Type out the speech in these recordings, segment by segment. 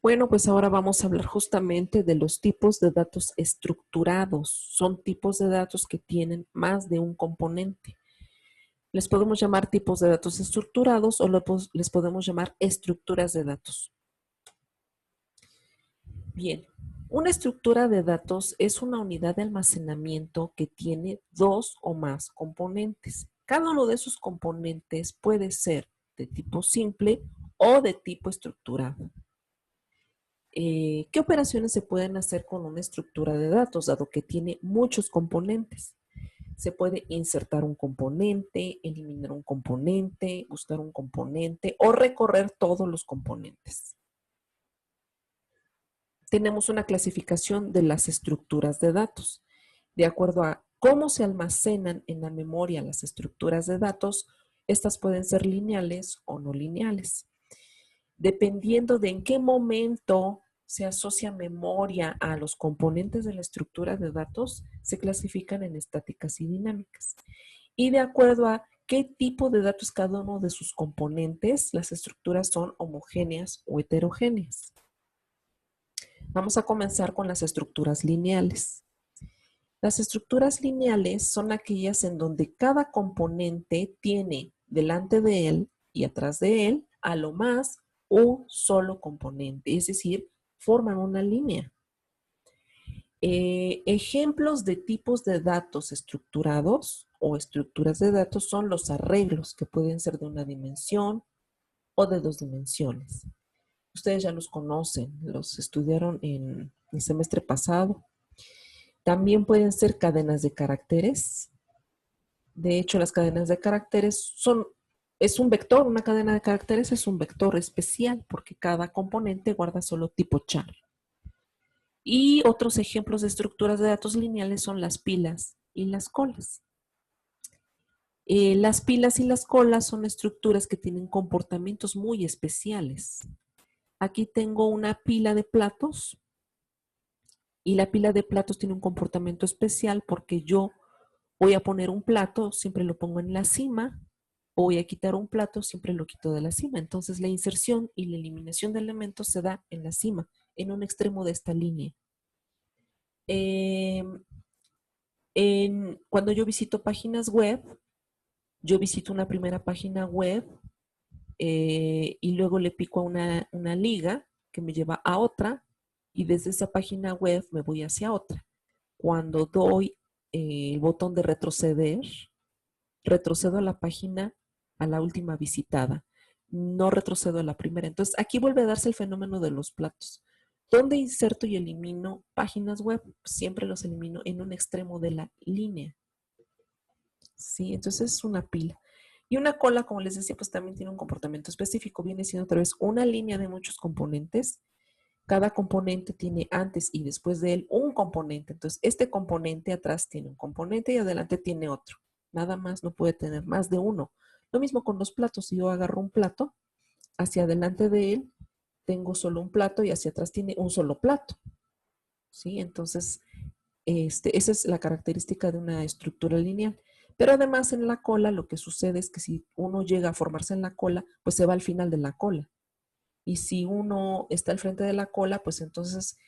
Bueno, pues ahora vamos a hablar justamente de los tipos de datos estructurados. Son tipos de datos que tienen más de un componente. Les podemos llamar tipos de datos estructurados o les podemos llamar estructuras de datos. Bien, una estructura de datos es una unidad de almacenamiento que tiene dos o más componentes. Cada uno de esos componentes puede ser de tipo simple o de tipo estructurado. ¿Qué operaciones se pueden hacer con una estructura de datos, dado que tiene muchos componentes? Se puede insertar un componente, eliminar un componente, buscar un componente o recorrer todos los componentes. Tenemos una clasificación de las estructuras de datos. De acuerdo a cómo se almacenan en la memoria las estructuras de datos, estas pueden ser lineales o no lineales. Dependiendo de en qué momento se asocia memoria a los componentes de la estructura de datos, se clasifican en estáticas y dinámicas. Y de acuerdo a qué tipo de datos cada uno de sus componentes, las estructuras son homogéneas o heterogéneas. Vamos a comenzar con las estructuras lineales. Las estructuras lineales son aquellas en donde cada componente tiene delante de él y atrás de él a lo más un solo componente, es decir, forman una línea. Ejemplos de tipos de datos estructurados o estructuras de datos son los arreglos, que pueden ser de una dimensión o de dos dimensiones. Ustedes ya los conocen, los estudiaron en el semestre pasado. También pueden ser cadenas de caracteres. De hecho, las cadenas de caracteres es un vector. Una cadena de caracteres es un vector especial porque cada componente guarda solo tipo char. Y otros ejemplos de estructuras de datos lineales son las pilas y las colas. Las pilas y las colas son estructuras que tienen comportamientos muy especiales. Aquí tengo una pila de platos y la pila de platos tiene un comportamiento especial porque yo voy a poner un plato, siempre lo pongo en la cima, o voy a quitar un plato, siempre lo quito de la cima. Entonces la inserción y la eliminación de elementos se da en la cima, en un extremo de esta línea. Cuando yo visito páginas web, yo visito una primera página web y luego le pico a una liga que me lleva a otra y desde esa página web me voy hacia otra. Cuando doy el botón de retroceder, retrocedo a la página a la última visitada. No retrocedo a la primera. Entonces, aquí vuelve a darse el fenómeno de los platos. ¿Dónde inserto y elimino páginas web? Siempre los elimino en un extremo de la línea. ¿Sí? Entonces, es una pila. Y una cola, como les decía, pues también tiene un comportamiento específico. Viene siendo otra vez una línea de muchos componentes. Cada componente tiene antes y después de él un componente. Entonces, este componente atrás tiene un componente y adelante tiene otro. Nada más, no puede tener más de uno. Lo mismo con los platos. Si yo agarro un plato, hacia adelante de él tengo solo un plato y hacia atrás tiene un solo plato. ¿Sí? Entonces, esa es la característica de una estructura lineal. Pero además en la cola lo que sucede es que si uno llega a formarse en la cola, pues se va al final de la cola. Y si uno está al frente de la cola, pues entonces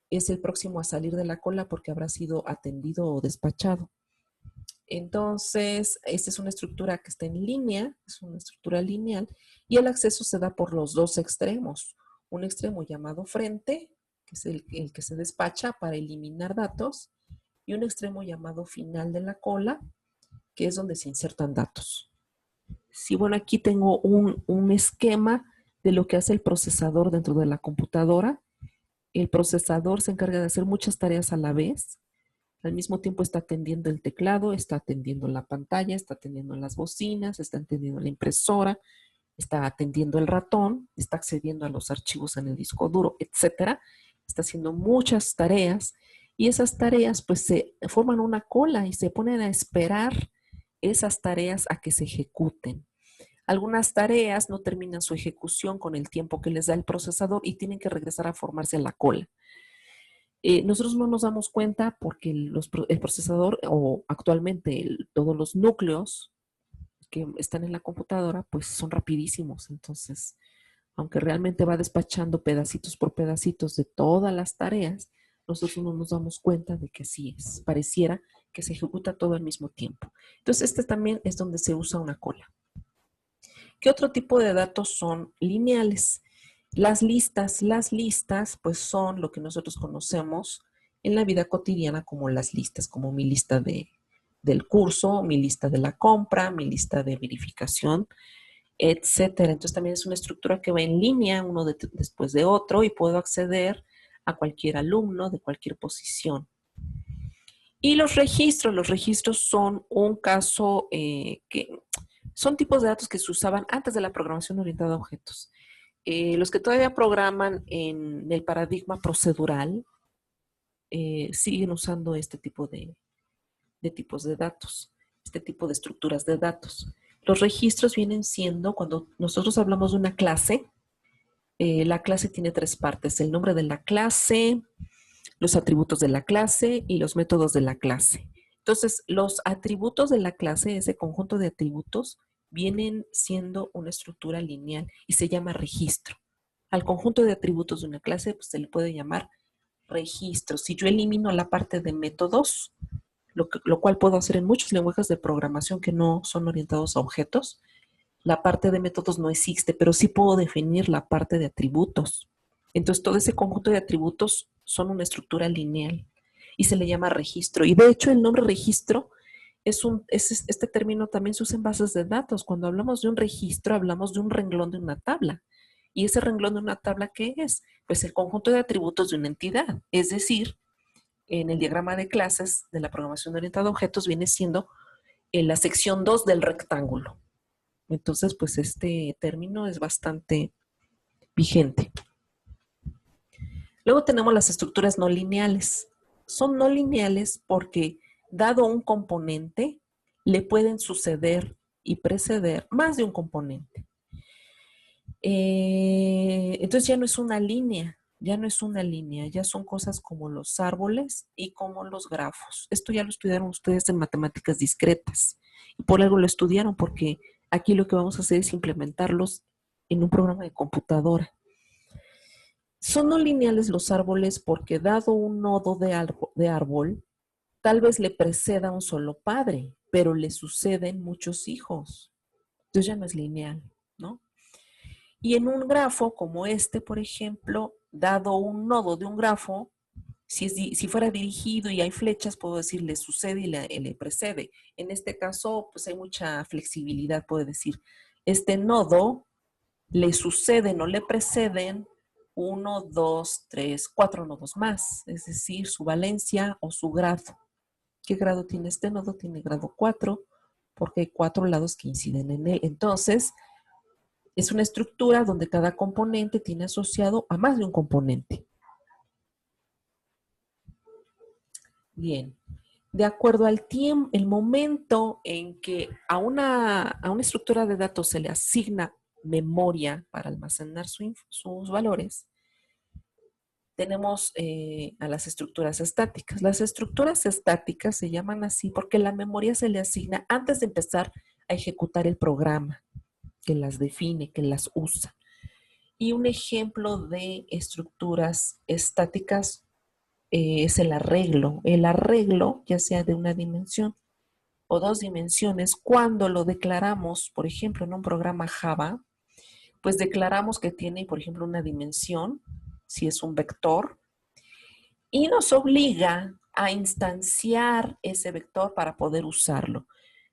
es el próximo a salir de la cola porque habrá sido atendido o despachado. Entonces, esta es una estructura que está en línea, es una estructura lineal, y el acceso se da por los dos extremos. Un extremo llamado frente, que es el que se despacha para eliminar datos, y un extremo llamado final de la cola, que es donde se insertan datos. Sí, bueno, aquí tengo un esquema de lo que hace el procesador dentro de la computadora. El procesador se encarga de hacer muchas tareas a la vez. Al mismo tiempo está atendiendo el teclado, está atendiendo la pantalla, está atendiendo las bocinas, está atendiendo la impresora, está atendiendo el ratón, está accediendo a los archivos en el disco duro, etcétera. Está haciendo muchas tareas y esas tareas pues se forman una cola y se ponen a esperar esas tareas a que se ejecuten. Algunas tareas no terminan su ejecución con el tiempo que les da el procesador y tienen que regresar a formarse a la cola. Nosotros no nos damos cuenta porque el procesador o actualmente todos los núcleos que están en la computadora pues son rapidísimos. Entonces aunque realmente va despachando pedacitos por pedacitos de todas las tareas, nosotros no nos damos cuenta de que sí es, pareciera que se ejecuta todo al mismo tiempo. Entonces, este también es donde se usa una cola. ¿Qué otro tipo de datos son lineales? Las listas pues son lo que nosotros conocemos en la vida cotidiana como las listas, como mi lista del curso, mi lista de la compra, mi lista de verificación, etcétera. Entonces también es una estructura que va en línea uno después de otro y puedo acceder a cualquier alumno de cualquier posición. Y los registros son un caso que son tipos de datos que se usaban antes de la programación orientada a objetos. Los que todavía programan en el paradigma procedural siguen usando este tipo de tipos de datos, este tipo de estructuras de datos. Los registros vienen siendo, cuando nosotros hablamos de una clase, la clase tiene tres partes: el nombre de la clase, los atributos de la clase y los métodos de la clase. Entonces, los atributos de la clase, ese conjunto de atributos, vienen siendo una estructura lineal y se llama registro. Al conjunto de atributos de una clase pues, se le puede llamar registro. Si yo elimino la parte de métodos, lo cual puedo hacer en muchos lenguajes de programación que no son orientados a objetos, la parte de métodos no existe, pero sí puedo definir la parte de atributos. Entonces, todo ese conjunto de atributos son una estructura lineal y se le llama registro. Y de hecho, el nombre registro este término también se usa en bases de datos. Cuando hablamos de un registro, hablamos de un renglón de una tabla. ¿Y ese renglón de una tabla qué es? Pues el conjunto de atributos de una entidad. Es decir, en el diagrama de clases de la programación orientada a objetos viene siendo en la sección 2 del rectángulo. Entonces, pues este término es bastante vigente. Luego tenemos las estructuras no lineales. Son no lineales porque, dado un componente, le pueden suceder y preceder más de un componente. Entonces ya no es una línea, ya son cosas como los árboles y como los grafos. Esto ya lo estudiaron ustedes en matemáticas discretas. Y por algo lo estudiaron, porque aquí lo que vamos a hacer es implementarlos en un programa de computadora. Son no lineales los árboles porque, dado un nodo de árbol, tal vez le preceda un solo padre, pero le suceden muchos hijos. Entonces ya no es lineal, ¿no? Y en un grafo como este, por ejemplo, dado un nodo de un grafo, si fuera dirigido y hay flechas, puedo decir le sucede y le precede. En este caso, pues hay mucha flexibilidad, puedo decir. Este nodo le suceden o le preceden 1, 2, 3, 4 nodos más, es decir, su valencia o su grado. ¿Qué grado tiene este nodo? Tiene grado 4, porque hay 4 lados que inciden en él. Entonces, es una estructura donde cada componente tiene asociado a más de un componente. Bien, de acuerdo al tiempo, el momento en que a una estructura de datos se le asigna memoria para almacenar sus valores, tenemos a las estructuras estáticas. Las estructuras estáticas se llaman así porque la memoria se le asigna antes de empezar a ejecutar el programa que las define, que las usa. Y un ejemplo de estructuras estáticas es el arreglo. El arreglo, ya sea de una dimensión o dos dimensiones, cuando lo declaramos, por ejemplo, en un programa Java, pues declaramos que tiene, por ejemplo, una dimensión, si es un vector, y nos obliga a instanciar ese vector para poder usarlo.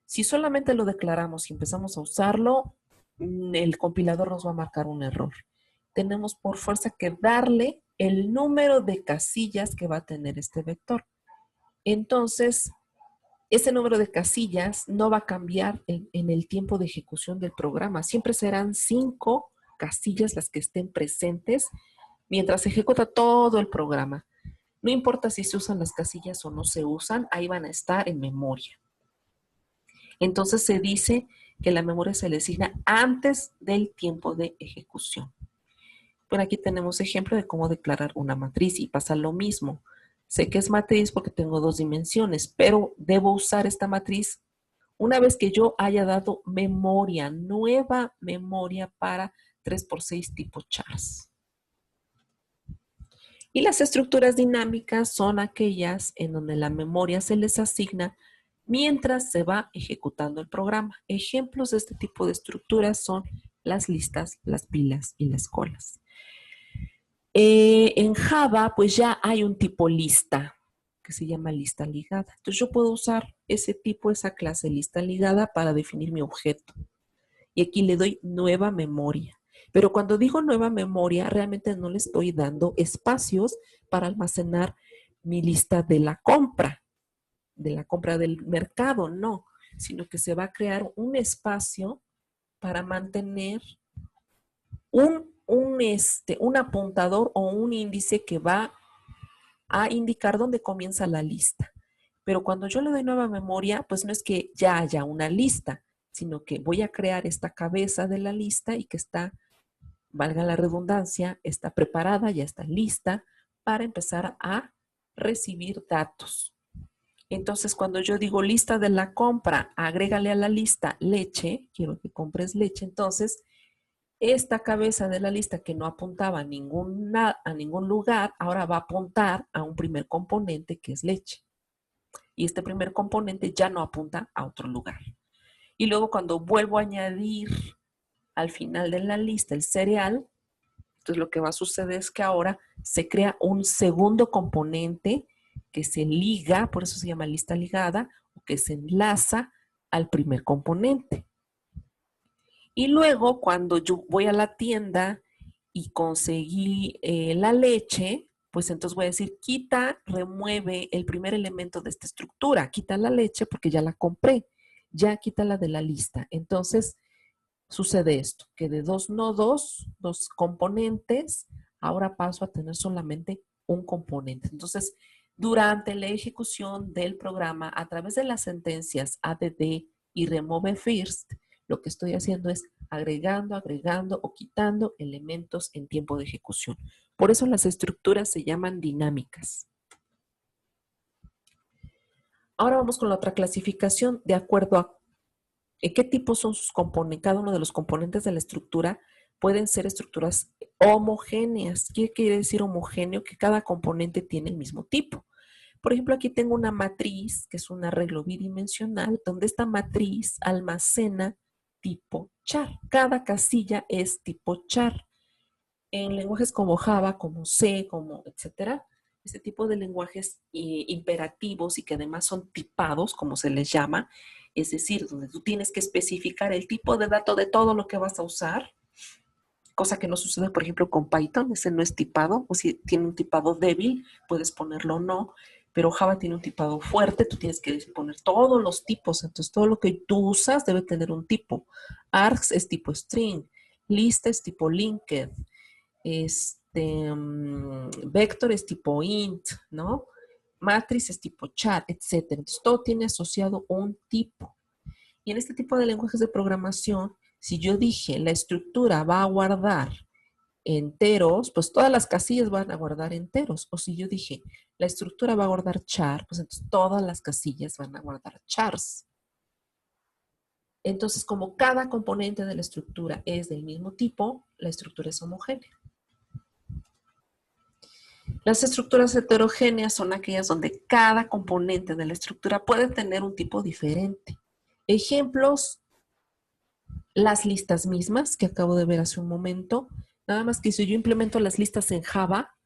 Si solamente lo declaramos y empezamos a usarlo, el compilador nos va a marcar un error. Tenemos por fuerza que darle el número de casillas que va a tener este vector. Entonces, ese número de casillas no va a cambiar en el tiempo de ejecución del programa. Siempre serán 5 casillas las que estén presentes mientras se ejecuta todo el programa. No importa si se usan las casillas o no se usan, ahí van a estar en memoria. Entonces se dice que la memoria se le asigna antes del tiempo de ejecución. Por aquí tenemos ejemplo de cómo declarar una matriz y pasa lo mismo. Sé que es matriz porque tengo 2 dimensiones, pero debo usar esta matriz una vez que yo haya dado memoria, nueva memoria para 3x6 tipo chars. Y las estructuras dinámicas son aquellas en donde la memoria se les asigna mientras se va ejecutando el programa. Ejemplos de este tipo de estructuras son las listas, las pilas y las colas. En Java, pues ya hay un tipo lista que se llama lista ligada. Entonces yo puedo usar ese tipo, esa clase lista ligada para definir mi objeto. Y aquí le doy nueva memoria. Pero cuando digo nueva memoria, realmente no le estoy dando espacios para almacenar mi lista de la compra del mercado, no, sino que se va a crear un espacio para mantener un apuntador o un índice que va a indicar dónde comienza la lista. Pero cuando yo le doy nueva memoria, pues no es que ya haya una lista, sino que voy a crear esta cabeza de la lista y que está, valga la redundancia, está preparada, ya está lista para empezar a recibir datos. Entonces, cuando yo digo lista de la compra, agrégale a la lista leche, quiero que compres leche, entonces esta cabeza de la lista que no apuntaba a ningún lugar, ahora va a apuntar a un primer componente que es leche. Y este primer componente ya no apunta a otro lugar. Y luego cuando vuelvo a añadir al final de la lista el cereal, entonces lo que va a suceder es que ahora se crea un segundo componente que se liga, por eso se llama lista ligada, o que se enlaza al primer componente. Y luego cuando yo voy a la tienda y conseguí la leche, pues entonces voy a decir, quita, remueve el primer elemento de esta estructura, quita la leche porque ya la compré, ya quítala de la lista. Entonces sucede esto, que de dos nodos, dos componentes, ahora paso a tener solamente un componente. Entonces, durante la ejecución del programa, a través de las sentencias add y remove first, lo que estoy haciendo es agregando o quitando elementos en tiempo de ejecución. Por eso las estructuras se llaman dinámicas. Ahora vamos con la otra clasificación de acuerdo a qué tipo son sus componentes. Cada uno de los componentes de la estructura pueden ser estructuras homogéneas. ¿Qué quiere decir homogéneo? Que cada componente tiene el mismo tipo. Por ejemplo, aquí tengo una matriz, que es un arreglo bidimensional, donde esta matriz almacena tipo char. Cada casilla es tipo char. En lenguajes como Java, como C, como etcétera, este tipo de lenguajes imperativos y que además son tipados, como se les llama, es decir, donde tú tienes que especificar el tipo de dato de todo lo que vas a usar, cosa que no sucede, por ejemplo, con Python, ese no es tipado, o si tiene un tipado débil, puedes ponerlo o no, pero Java tiene un tipado fuerte, tú tienes que poner todos los tipos, entonces todo lo que tú usas debe tener un tipo. Args es tipo string, list es tipo linked, vector es tipo int, ¿no? Matrix es tipo char, etc. Entonces todo tiene asociado un tipo. Y en este tipo de lenguajes de programación, si yo dije la estructura va a guardar enteros, pues todas las casillas van a guardar enteros. O si yo dije la estructura va a guardar char, pues entonces todas las casillas van a guardar chars. Entonces, como cada componente de la estructura es del mismo tipo, la estructura es homogénea. Las estructuras heterogéneas son aquellas donde cada componente de la estructura puede tener un tipo diferente. Ejemplos, las listas mismas que acabo de ver hace un momento. Nada más que si yo implemento las listas en Java,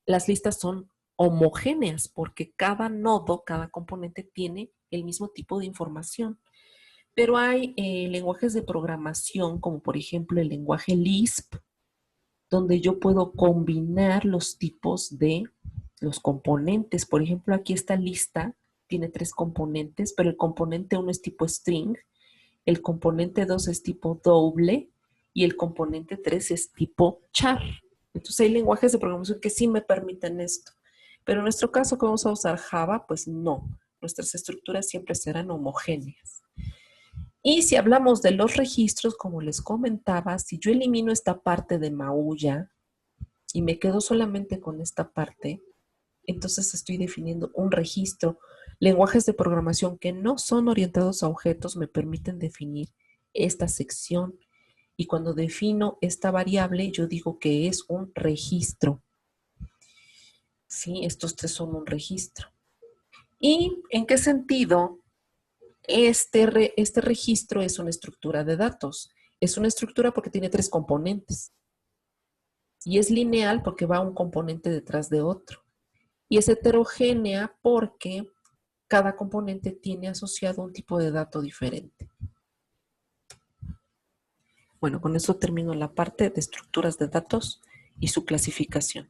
las listas son homogéneas porque cada nodo, cada componente tiene el mismo tipo de información. Pero hay lenguajes de programación como por ejemplo el lenguaje Lisp, donde yo puedo combinar los tipos de los componentes. Por ejemplo, aquí esta lista tiene 3 componentes, pero el componente 1 es tipo string, el componente 2 es tipo doble y el componente 3 es tipo char. Entonces hay lenguajes de programación que sí me permiten esto. Pero en nuestro caso, que vamos a usar Java, pues no. Nuestras estructuras siempre serán homogéneas. Y si hablamos de los registros, como les comentaba, si yo elimino esta parte de maulla y me quedo solamente con esta parte, entonces estoy definiendo un registro. Lenguajes de programación que no son orientados a objetos me permiten definir esta sección. Y cuando defino esta variable, yo digo que es un registro. Sí, estos tres son un registro. ¿Y en qué sentido este registro es una estructura de datos? Es una estructura porque tiene tres componentes. Y es lineal porque va un componente detrás de otro. Y es heterogénea porque cada componente tiene asociado un tipo de dato diferente. Bueno, con eso termino la parte de estructuras de datos y su clasificación.